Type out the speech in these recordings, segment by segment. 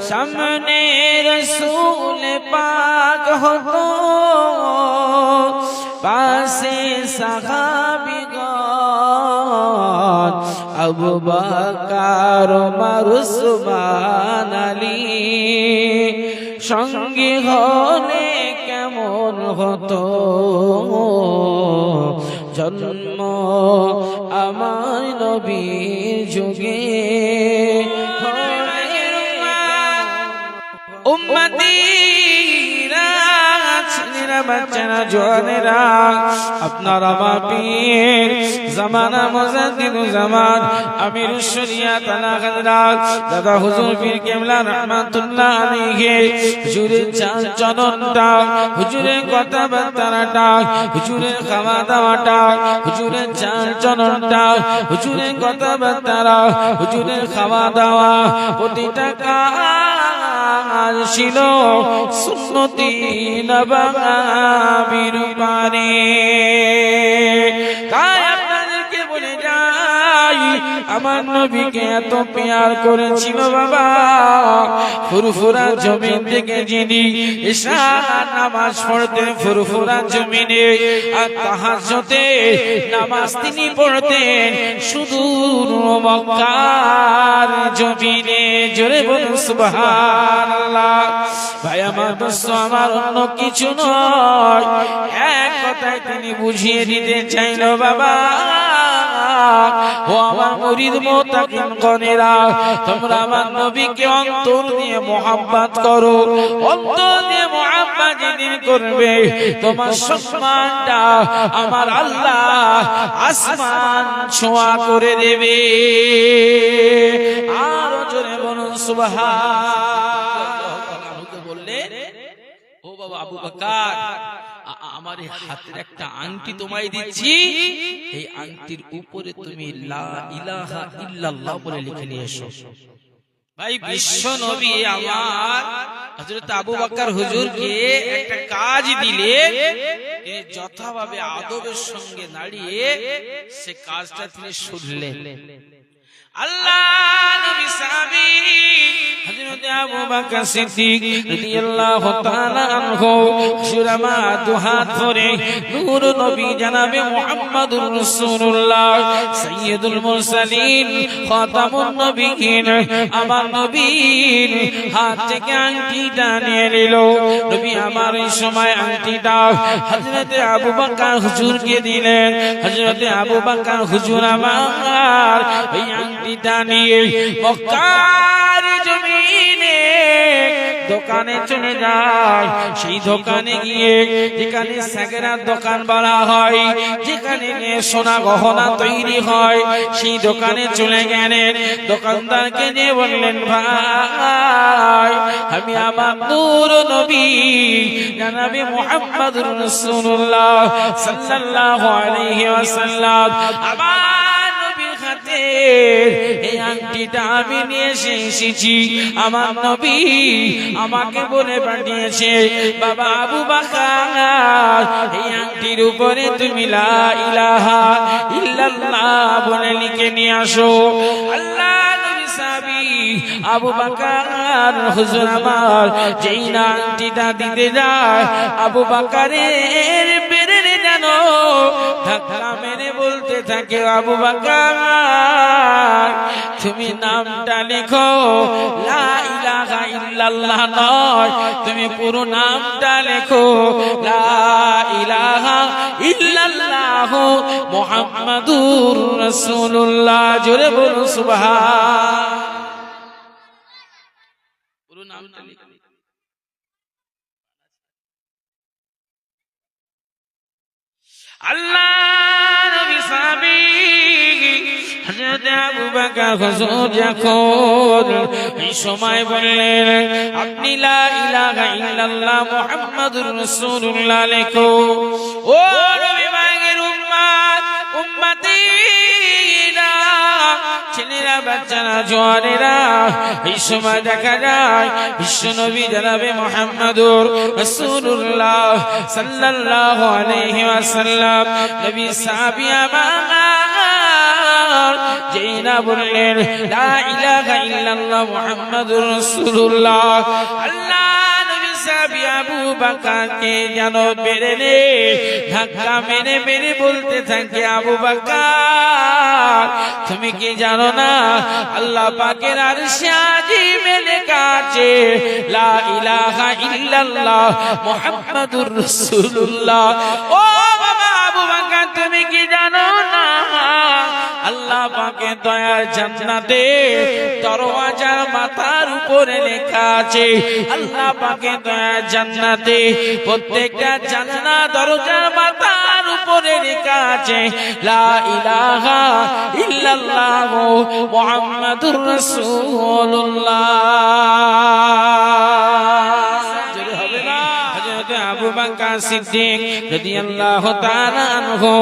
সামনে রসুল পাক হতো, পাশে সাহাবীগণ আবু বকর ওমর উসমান আলী, সঙ্গী হলে কেমন হতো জন্ম আমার নবীর যুগে। উম্মতিরা ছেলেরা বাচ্চারা জওয়ানেরা, আপনার আমার পীর জামানা মুজাদ্দিদুল জামান আমিরুশ শরিয়াত আলা হযরত দাদা হুজুর পীর কেবলা রাহমাতুল্লাহ আলাইহি, হুজুরের চাল চলনটা, হুজুরের কথাবার্তাটা, হুজুরের খাওয়া দাওয়াটা, হুজুরের চাল চলনটা, হুজুরের কথাবার্তা, হুজুরের খাওয়া দাওয়া, প্রতিটা কাজ ছিল সুন্নতি নববীর উপরে। তাই আপনাদেরকে বলে যাই, আমার নবীকে এত পেয়ার করেছিল বাবা, ফুরফুরা জমিন থেকে যিনি ইশা নামাজ পড়তেন ফুরফুরা জমিনে, আর তাহাজ্জুদে নামাজ তিনি পড়তেন সুদূর মক্কার জমিনে। জোরে বলুন সুবহানাল্লাহ। ভাই আমার দোস্ত আমার, অন্য কিছু নয়, এক কথায় তিনি বুঝিয়ে দিতে চাইল বাবা, ও আমার মুরিদ মুত্তাকিন গণেরা, তোমরা আমার নবীকে অন্তর দিয়ে মুহাব্বত করো। অন্তর দিয়ে মুহাব্বত যেদিন করবে, তোমার সম্মানটা আমার আল্লাহ আসমান ছোঁয়া করে দেবে। আর জোরে বলুন সুবহানাল্লাহ। বললে, ও বাবা আবু বকর, আমার হাতের একটা আংটি তোমায় দিচ্ছি, এই আংটির উপরে তুমি লা ইলাহা ইল্লাল্লাহ বলে লিখে নিয়ে এসো। ভাই বিশ্ব নবী আমার হযরত আবু বকর হুজুরকে একটা কাজ দিলে, তিনি যথাভাবে আদবের সঙ্গে দাঁড়িয়ে সে কাজটা তিনি শুনলেন। আল্লাহ নবী সাহাবী হযরত আবু বকর সিদ্দিক রাদিয়াল্লাহু তাআলা আনহু সুরামা দুহাত ধরে নূর নবী জনাবে মুহাম্মদুর রাসূলুল্লাহ সাইয়্যিদুল মুরসালিন খাতামুন নবিয়্যিন, আমার নবীর হাত থেকে আংটিটা নিয়ে নিল। নবী আমার এই সময় আংটিটা হযরত আবু বকর হুজুরকে দিলেন। হযরত আবু বকর হুজুর আমার এই আংটিটা নিয়ে মক্কার জমিনে দোকানে চলে যায়। সেই দোকানে গিয়ে, যেখানে সাগরার দোকান বলা হয়, যেখানে সোনা গহনা তৈরি হয়, সেই দোকানে চলে গেলেন। দোকানদারকে নিয়ে বললেন, ভাই আমি আমার নূর নবী জনাবে মুহাম্মদুর রাসূলুল্লাহ সাল্লাল্লাহু আলাইহি ওয়াসাল্লাম আমার নবীর হাতে এই আংটিটা আমি নিয়ে এসেছি। আমার নবী আমাকে বলে পাঠিয়েছে, বাবা আবু বকর এই আংটির উপরে তুমি লা ইলাহা ইল্লাল্লাহ বলে লিখে নিয়ে আসো। আল্লাহ নবী সাহাবী আবু বকর হুজুর আমার যেই না আংটিটা দিতে যায়, আবু বকরের পেরের জানো ধাক্কা মেরে বলতে থাকে, আবু বকর তুমি নামটা লেখো, লা ইলাহা ইল্লাল্লাহ নয়, তুমি পুরো নামটা লেখো, লা ইলাহা ইল্লাল্লাহ মুহাম্মাদুর রাসূলুল্লাহ। জোরে বলুন সুবহান। পুরো নামটা লিখো। আল্লাহ নবী সাহাবী হযরত আবু বকর হুজুর যখন এই সময় বললেন, আপনি লা ইলাহা ইল্লাল্লাহ মুহাম্মাদুর রাসূলুল্লাহ লেখো। ও নবী মায়ের উম্মত উম্মতিরা, ছেলেরা বাচ্চারা জওয়ানেরা, এই সময় দেখা যায় বিশ্ব নবী জনাবে মুহাম্মদুর রাসূলুল্লাহ সাল্লাল্লাহু আলাইহি ওয়াসাল্লাম নবী সাহাবী আমার যেই না বললেন লা ইলাহা ইল্লাল্লাহ মুহাম্মাদুর রাসূলুল্লাহ, আল্লাহ নবী সাহাবী আবু বকরকে যেন বেরেনে ধাক্কা মেরে মেরে বলতে থাকে, আবু বকর তুমি কি জানো না আল্লাহ পাকের আরশে আজিমে লেখা আছে লা ইলাহা ইল্লাল্লাহ মুহাম্মাদুর রাসূলুল্লাহ। ও বাবা আবু বকর তুমি কি জানো না আল্লাহ পাকের দয়ার জান্নাতে দরওয়াজা মাথার উপরে লেখা আছে, আল্লাহ পাকের দয়ার জান্নাতে প্রত্যেকটা জানলা দরজার মাথার উপরে লেখা আছে লা ইলাহা ইল্লাল্লাহ মুহাম্মাদুর রাসূলুল্লাহ। আবু বকর সিদ্দিক রাদিয়াল্লাহু তাআলা আনহু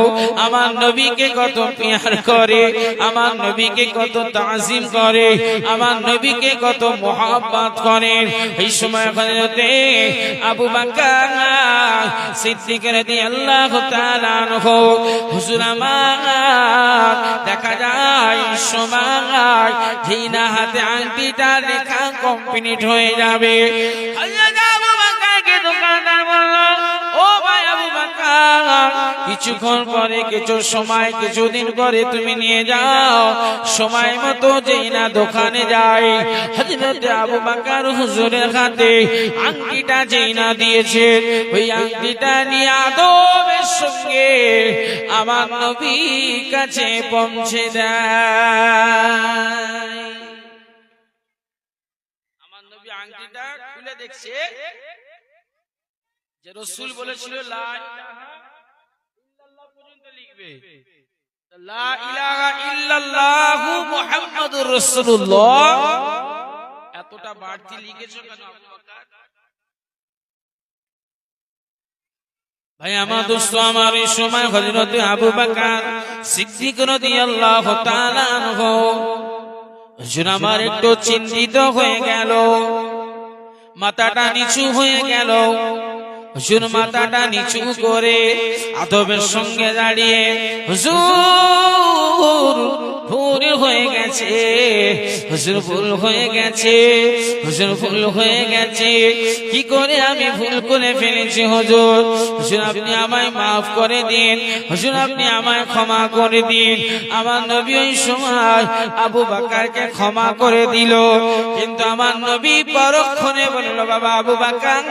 আমার নবীকে কত প্যার করে, আমার নবীকে কত তাজিম করে, আমার নবীকে কত মহব্বত করে। এই সময় হযরতে আবু বকর সিদ্দিক রাদিয়াল্লাহু তাআলা আনহু হুজুর আমার দেখা যায় সময় জিনা হাতে আংটিটা লেখা কমপ্লিট হয়ে যাবে। দোকানদার বলল, ও ভাই আবু বকর কিছুক্ষণ পরে কিছু সময় কিছুদিন পরে তুমি নিয়ে যাও। সময় মতো যেই না দোকানে যায় হযরত আবু বকর হুজুরের হাতে আংটিটা যেই না দিয়েছে ওই আংটিটা নিয়ে আদবের সঙ্গে আমার নবীর কাছে পৌঁছে দেয়। আমার নবী আংটিটা খুলে দেখছে যে রাসূল বলেছিল লা ইলাহা ইল্লাল্লাহ পর্যন্ত লিখবে, লা ইলাহা ইল্লাল্লাহ মুহাম্মাদুর রাসূলুল্লাহ এতটা বাড়তি লিখেছো কেন আবু বকর? ভাই আমার দোস্ত আমার এই সময় হযরত আবু বকর সিদ্দিক রাদিয়াল্লাহু তাআলা আনহু হুজুর আমার একটু চিন্তিত হয়ে গেল, মাথাটা নিচু হয়ে গেল। হুজুর মাথাটা নিচু করে আদবের সঙ্গে দাঁড়িয়ে হুজুর ভুল হয়ে গেছে, হুজুর ভুল হয়ে গেছে, হুজুর ভুল হয়ে গেছে, কি করে আমি ভুল করে ফেলেছি হুজুর, হুজুর আপনি আমায় মাফ করে দিন, হুজুর আপনি আমায় ক্ষমা করে দিন। আমার নবী ওই সময় আবু বকরকে ক্ষমা করে দিল, কিন্তু আমার নবী পরক্ষণে বলল, বাবা আবু বকর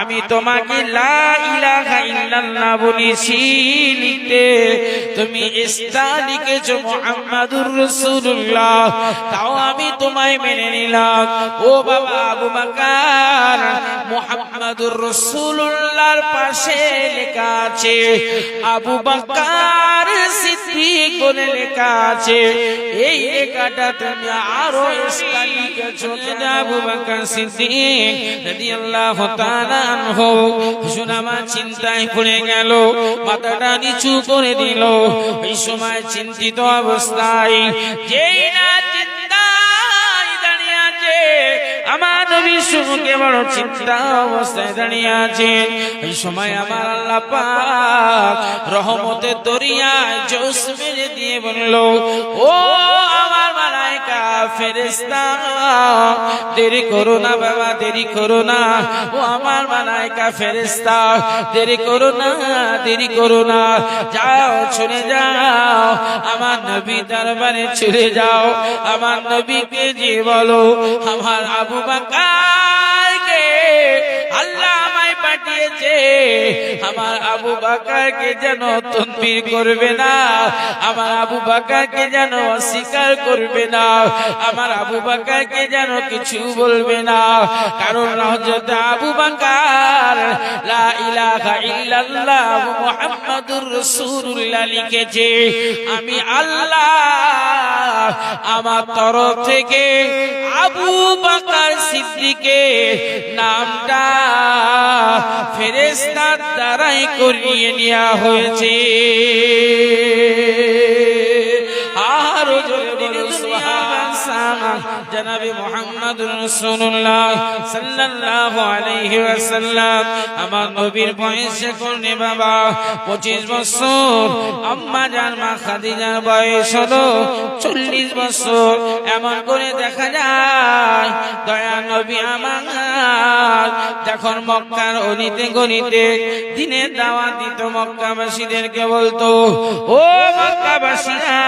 আমি তোমাকে লা ইলাহা ইল্লাল্লাহ বলেছি লিখতে, তুমি ইস্তা লিখেছো মুহাম্মাদুর রাসূলুল্লাহ, তাও আমি তোমায় মেনে নিলাম। ও বাবা আবু বকর মুহাম্মাদুর রাসূলুল্লাহর পাশে লেখা আছে আবু বকর সিদ্দিক বলে লেখা আছে, এই লেখাটা তুমি আরো ইস্তা লিখেছো। আবু বকর সিদ্দিক রাদিয়াল্লাহু তাআলা আনহু হুজুর আমার চিন্তায় পড়ে গেল, মাথাটা নিচু করে দিল। এই সময় চিন্তিত অবস্থায় যেই না চিন্তায় দাঁড়িয়ে আছে আমার নবী সুমুখে বড় চিন্তা অবস্থায় দাঁড়িয়ে আছে। এই সময় আমার আল্লাহ পাক রহমতের দরিয়ায় জোশ মেরে দিয়ে বলল, ও আমার মালায়েকা ফেরেশতা দেরি করো না বাবা, দেরি করো না, ও আমার মালায়েকা ফেরেশতা দেরি করো না, দেরি করো না, যাও চলে যাও আমার নবী দরবারে চলে যাও। আমার নবীকে যে বলো আমার আবু বকরকে আল্লাহ আমায় পাঠিয়েছে, আমার আবু বকরকে যেন তদবির করবে না, আমার আবু বকরকে যেন অস্বীকার করবে না, আমার আবু বকরকে যেন কিছু বলবে না, কারণ হযরত আবু বকর লা ইলাহা ইল্লাল্লাহ মুহাম্মাদুর রাসূলুল্লাহ লিখেছে। আমি আল্লাহ আমার তরফ থেকে আবু বকর সিদ্দিকের নামটা ফেরেশতার দ্বারাই করিয়ে নেওয়া হয়েছে। আর জোরে বলো সুবহানাল্লাহ। জনাবে মুহাম্মদুর রাসূলুল্লাহ সাল্লাল্লাহু আলাইহি ওয়াসাল্লাম আমার নবীর বয়স এখন বাবা 25 বছর, আম্মা জান মা খাদিজার বয়স হলো 40 বছর। এমন করে দেখা যায় দয়া নবী আমার যখন মক্কার অলিতে গলিতে দিনের দাওয়াত দিত, মক্কাবাসীদেরকে বলতো, ও মক্কাবাসীরা,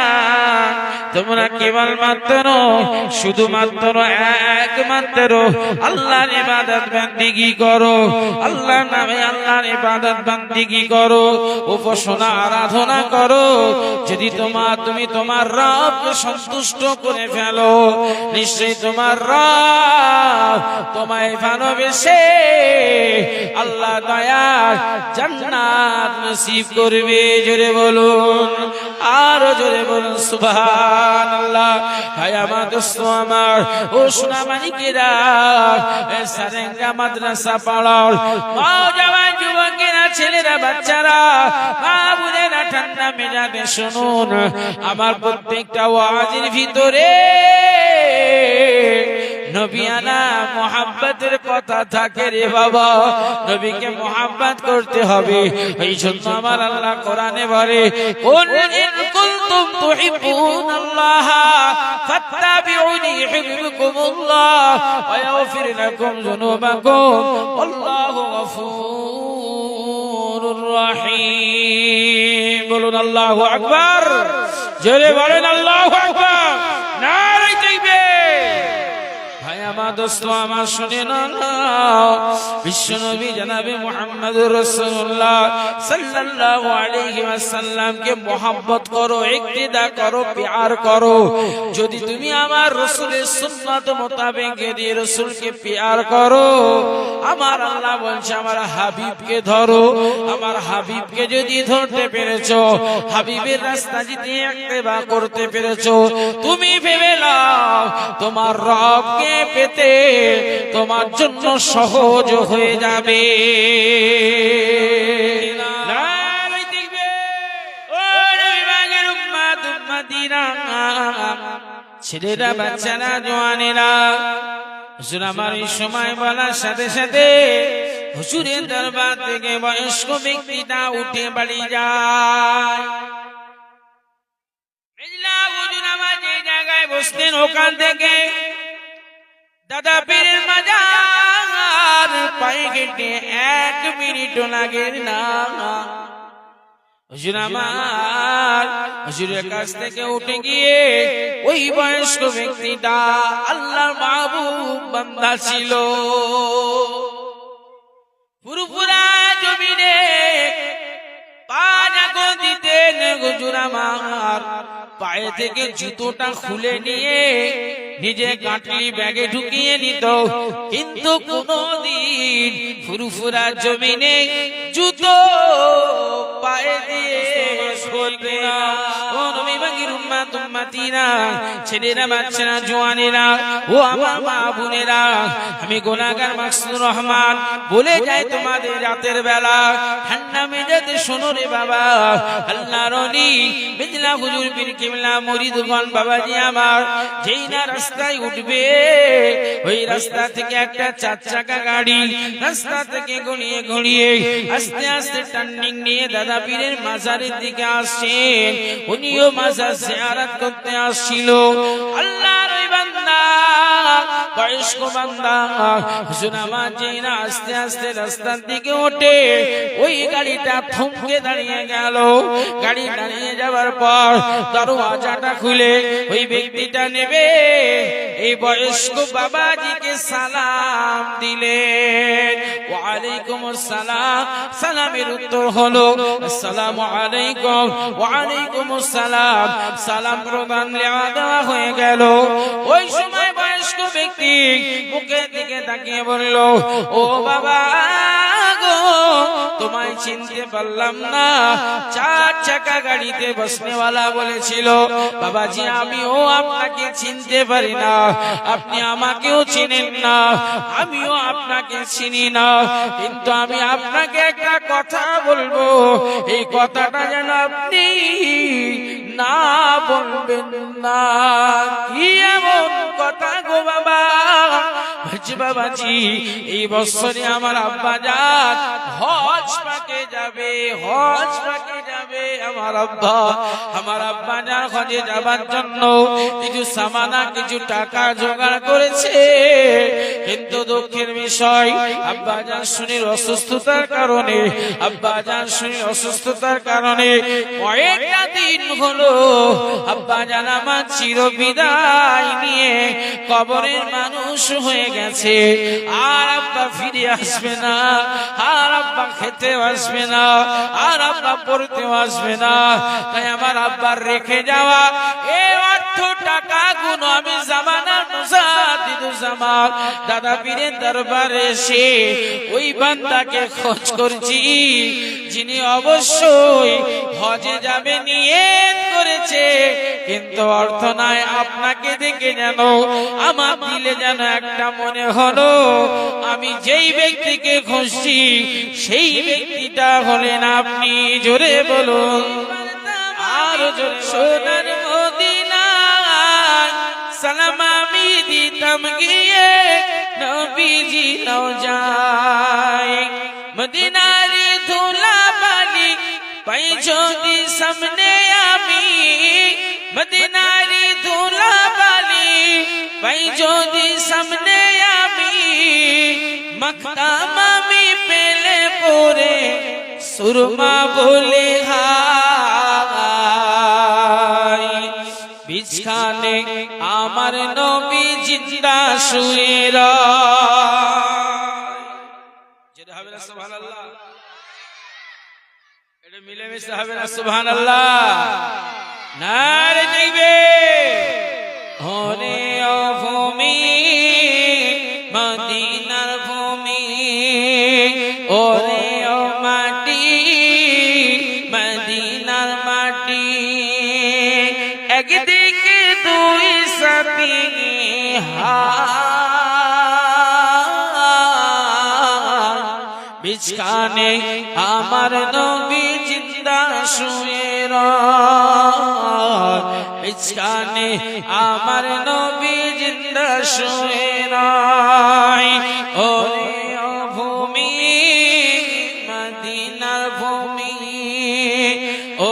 তোমরা কেবলমাত্র শুধুমাত্র একমাত্র আল্লাহর ইবাদত বান্দিগি করো, আল্লাহর নামে আল্লাহর ইবাদত বান্দিগি করো, উপাসনা আরাধনা করো। যদি তুমি তোমার রবকে সন্তুষ্ট করে ফেলো, নিশ্চয়ই তোমার রব তোমায় ভালোবেসে আল্লাহ দয়ার জান্নাত নসিব করবে। জোরে বলুন, আরো জোরে বলুন সুবহানাল্লাহ। ভাই আমার, দোস্ত আমার, ও সোনা মানিকেরা, সারেঙ্গা মাদ্রাসা পাড়ার মা জওয়ান যুবকেরা, ছেলেরা, বাচ্চারা, মা বোনেরা, ঠান্ডা মেজাজে শুনুন, আমার প্রত্যেকটা ওয়াজের ভিতরে নবিয়ানা মোহাব্বতের কথা থাকে রে বাবা। নবীকে মোহাব্বত করতে হবে। এই জন্য আমার আল্লাহ কোরআনে বলে, কুল ইন কুনতুম তুহিব্বুনাল্লাহ ফাত্তাবিউনি ইউহিব্বুকুমুল্লাহ ওয়া ইয়াগফির লাকুম যুনুবাকুম আল্লাহু গফুরুর রহিম। বলুন আল্লাহু আকবার। জোরে বলেন আল্লাহু আকবার। নারে তাকবীর। ভাই আমার, দোস্ত আমার, শুনে না, বিশ্বনবী জনাবে মুহাম্মদুর রাসূলুল্লাহ সাল্লাল্লাহু আলাইহি ওয়াসাল্লামকে মহব্বত করো, ইক্তিদা করো, প্যার করো। যদি তুমি আমার রাসূলের সুন্নাত মোতাবেক যদি রাসূলকে প্যার করো, আমার আল্লাহ বলছে আমার হাবিবকে ধরো। আমার হাবিবকে যদি ধরতে পেরেছো, হাবিবের রাস্তা যদি ইত্তেবা করতে পেরেছো, তুমি ভেবে নাও তোমার রবকে পেতে তোমার জন্য সহজ হয়ে যাবে। ছেলেরা, বাচ্চারা, জওয়ানেরা, হুজুর আমার এই সময় বলার সাথে সাথে হুজুরের দরবার থেকে বয়স্ক ব্যক্তিটা উঠে বাড়ি যায়। হুজুর আমার যে জায়গায় বসতেন ওখান থেকে দাদা পীরের মাজার পায়ে হেঁটে 1 মিনিটও লাগে না। হুজুর আমার হুজুরের কাছ থেকে উঠে গিয়ে ওই বয়স্ক ব্যক্তিটা আল্লাহর মাহবুব বান্দা ছিল। পুরুপুরা জমিনে পা জাগো দিতেন। হুজুর আমার পায়ে থেকে জুতোটা খুলে নিয়ে নিজে গাঁটলি ব্যাগে ঢুকিয়ে নিত, কিন্তু কোনদিন ফুরফুরা জমিনে জুতো পায়ে দিয়ে চলবে না। ও নবী বাগির উম্মত উম্মতিরা, ছেলেরা, বাচ্চারা, জওয়ানেরা, ও আমার মা বোনেরা, আমি গুনাহগার মাকসুদুর রহমান বলে যাই তোমাদের রাতের বেলা ঠান্ডা মেজাজে শোনো রে বাবা। আল্লাহর ওলি বিজলা হুজুর পীর কিবলা মুরিদগণ বাবাজি আমার যেই না রাস্তায় উঠবে, ওই রাস্তা থেকে একটা 4 চাকা গাড়ি রাস্তা থেকে গড়িয়ে গড়িয়ে আস্তে আস্তে টার্নিং নিয়ে দাদা পীরের মাজারের দিকে আসছেন। উনিও মাজার জিয়ারত করতে আসছিল। আল্লাহর ওই বান্দা, বয়স্ক বান্দা হুজুর আমার যেই না আস্তে আস্তে রাস্তার দিকে ওঠে, ওই গাড়িটা থমকে দাঁড়িয়ে গেল। গাড়ি দাঁড়িয়ে যাওয়ার পর দরওয়াজাটা খুলে ওই ব্যক্তিটা নেবে এই বয়স্ক বাবাজিকে সালাম দিলেন। ওয়া আলাইকুম আসসালাম। সালামের উত্তর হলো আসসালামু আলাইকুম। ওয়া আলাইকুম আসসালাম। সালাম প্রদান দেওয়া হয়ে গেল। ওই সময় বয়স্ক ব্যক্তি মুখের দিকে তাকিয়ে বলল, ও বাবা গো, তোমায় চিনতে পারলাম না। 4 চাকা গাড়িতে বসনেওয়ালা বলেছিল, বাবাজি আমিও আপনাকে চিনতে পারি না, আপনি আমাকেও চিনেন না, আমিও আপনাকে চিনি না, কিন্তু আমি আপনাকে একটা কথা বলবো, এই কথাটা যেন আপনি না বলবেন না। কি এমন কথা গো বাবা। বাবাজি এই বছরে আমার আব্বা জান হজ পাকে যাবে, হজ পাকে যাবে। আমার আব্বা জান হজে যাবার জন্য কিছু সামানা কিছু টাকা জোগাড় করেছে, কিন্তু দুঃখের বিষয় আব্বা জান শরীর অসুস্থতার কারণে, আব্বা জান শরীর অসুস্থতার কারণে কয়েকটা দিন হলো আব্বা জান আমার চির বিদায় নিয়ে কবরের মানুষ হয়ে গেছে। আর আব্বা ফিরে আসবে না, আর আব্বা খেতে আসবে না, আর আব্বা পড়তে আসবে না। তাই আমার আব্বার রেখে যাওয়া এই অর্থ টাকা গুলো আমি জামানা মুজাদ্দিদুজ্জামান দাদা পীরের দরবারে এসে ওই বান্দাকে খোঁজ করছি যিনি অবশ্যই হজে যাবে নিয়ত করেছে, কিন্তু অর্থ নাই। আপনাকে দেখে যেন আমার দিলে যেন একটা মনে হলো আমি যেই ব্যক্তিকে খুঁজছি সেই ব্যক্তিটা হলেন আপনি। জোরে বলুন আর জোরে। সোনার মদিনায় সালাম আমি দিতাম গিয়ে নবীজি রওজায়, মদিনারি ধুলা বালি পাই যদি সামনে আমি, মদিনারি ধুলা বালি পাই যদি সামনে আমি, মক্কাম আমি পেলে পরে সুরমা বলে হায়, বিছানে আমার নবী জিন্দা শুয়ে রয়। হবে না সুবহানাল্লাহ? এটা মিলেমিশে হবে না সুবহানাল্লাহ? নারে তাকবীর। ওরে ও ভূমি মদিনার ভূমি, ওরে ও মাটি মদিনার মাটি, একদিকে দুই সাথী বিছানে আমার নবী জিন্দা শুয়ে রয়, বিছানে আমার নবী জিন্দা শুয়ে রয়। ওরে ও ভূমি মদিনার ভূমি,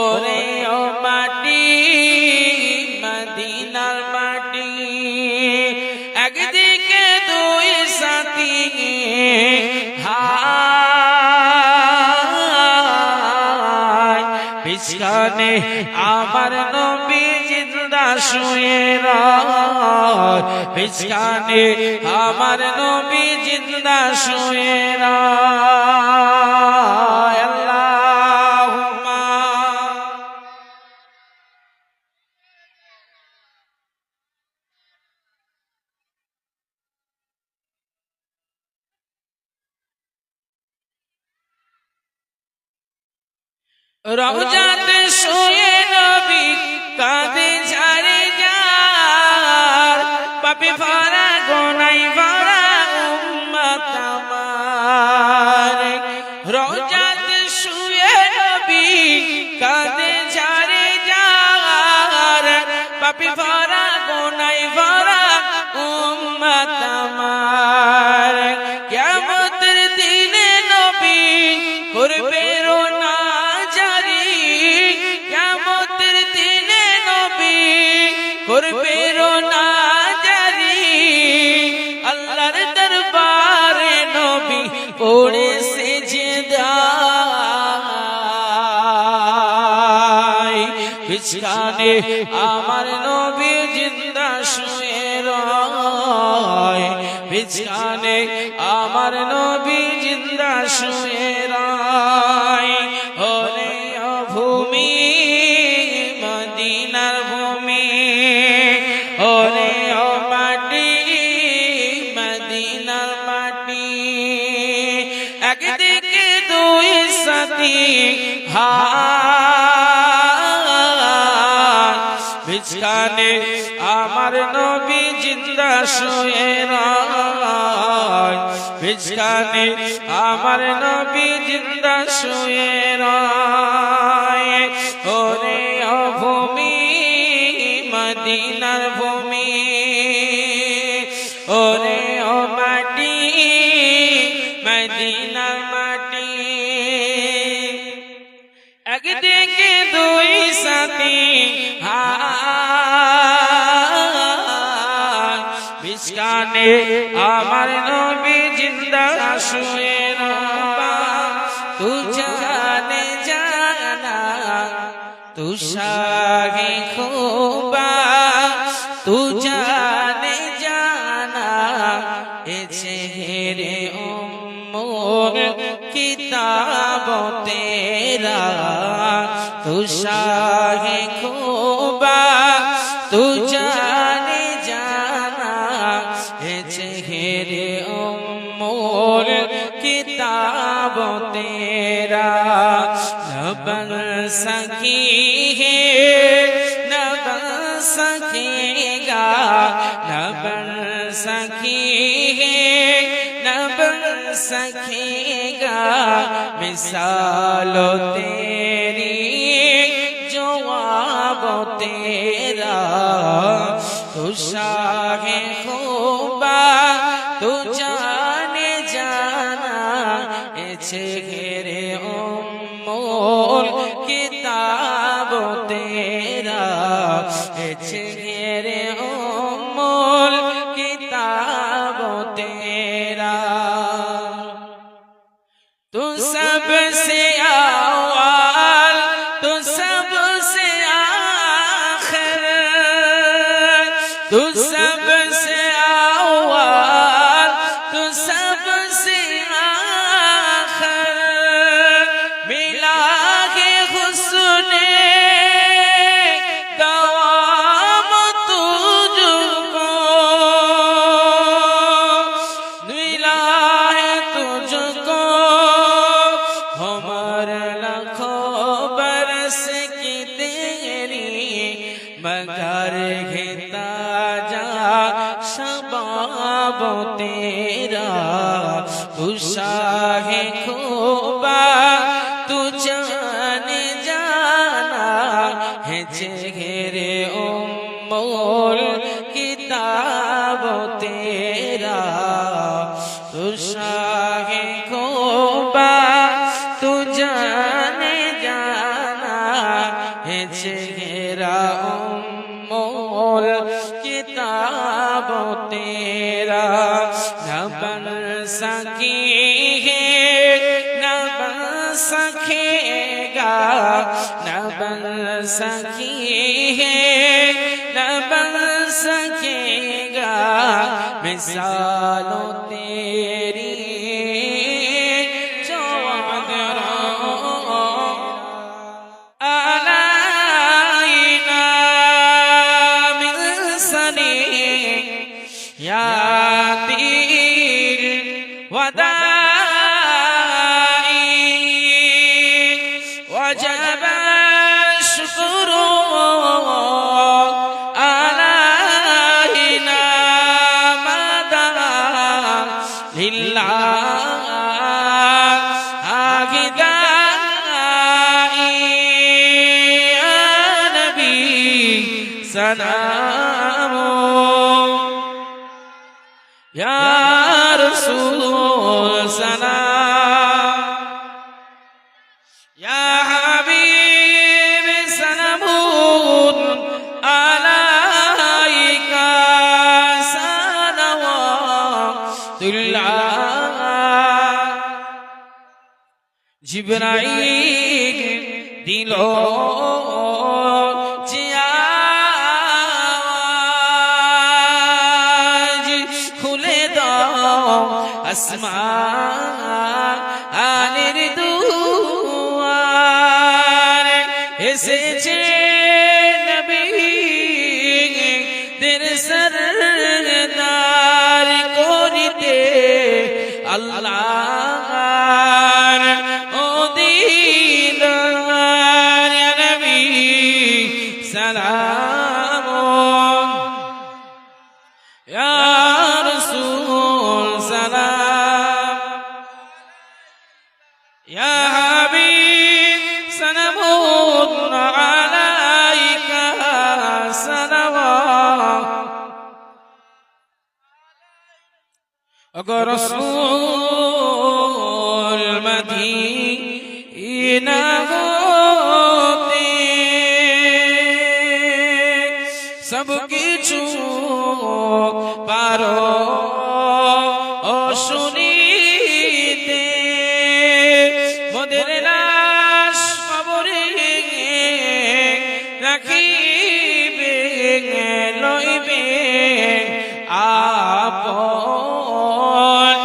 ওরে ও মাটি মদিনার মাটি, একদিকে দুই সাথী বিছানে আমার নবী জিন্দা শুয়ে রয়, বিছানে আমার নবী জিন্দা শুয়ে রয়। আল্লাহুম্মা রওজাতে শুয়ে নবী কাঁদে ঝাড়ে যার, পাপে ভরা গোনাই ভরা উম্মত আমার। রওজাতে শুয়ে নবী কাঁদে ঝাড়ে যার, পাপে ভরা গোনাই ভরা উম্মত আমার। কিয়ামতের দিনে নবী করবে করবে রোনা জারি, আল্লাহর দরবারে নবী পড়ে সিজদায়, বিছানে আমার নবী জিন্দা শুয়ে রয়, বিছানে আমার নবী জিন্দা শুয়ে রয়। ওরে ও ভূমি মদিনার ভূমি, ওরে ও মাটি মদিনার মাটি, একদিকে দুই সাথী বিছানে আমার নবী জিন্দা শুয়ে রয়, বিছানে আমার নবী জিন্দা শুয়ে রয়। ওরে ও ভূমি মদিনার ভূমি, ও মাটি মদিনা মাটি একদিকে দুই সাথী বিষ্কানে আমার নবী জিন্দা শুয়ে রবা তু জানে জানা তু শাহে খুবা তু জানে জানা এ চেহারে উম্মুল কিতাব তেরা তু শাহে খুবা তু জানে জানা এ চেহারে উম্মুল किताब तेरा न बन सकी है न बन सकेगा न बन सकी है न बन सकेगा मिसालो तेरी जवाब तेरा तू शाहे खूबा तू जाने जाना चेहरे उम्मुल किताब तेरा चेहरे उम्मुल किताब तेरा तू सबसे अव्वल तू सबसे आखिर तू सबसे अव्वल तू सबसे मगर घेता जा शबाब तेरा तू शाहे खूबा तू जाने जाना है चेहरे उम्मुल किताब तेरा तू शाहे खूबा तू जाने जाना है चेहरा उम्मुल किताब तेरा न बन सकी है न बन सकेगा न बन सकी है न बन सकेगा मिसालों तेरी وجب الشكر علينا مدى لله هداي يا نبي سلام يا رسول سلام يا حبيب سلام عليك صلوات الله جبرائيل দিলো যে আজ খুলে দাও আসমানের দুয়ার এসেছে নবী দের সরদার করিতে আল্লাহর ও দিদার ইয়া নবী সালাম ইয়া রাসূল সালাম ইয়া হাবিব সালামুন আলাইকা সালাওয়াত अगर रसूल मदीना होते सब किछु पारो শুনিতে মোদের লাশ কবরে রাখিবে লইবে আপন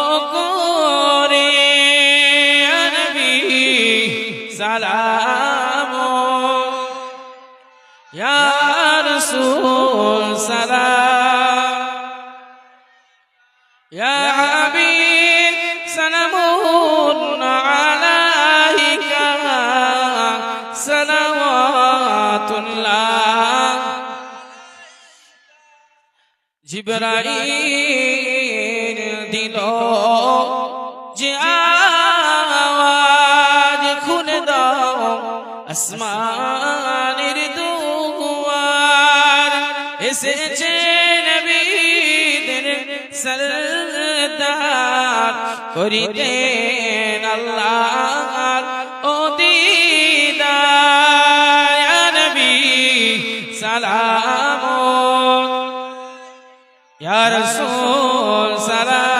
ও করে নবী সালাম ইয়া রাসূল সালাম ইয়া হাবিব সালামুন আলাইকা সালাওয়াতুল্লাহ জিবরাইল দিল যে আওয়াজ খুলে দাও আসমানের দুয়ার এসেছে নবীদের সরদার করিতেন আল্লাহর ও দিদার ইয়া নবী সালাম ইয়া রাসূল সালাম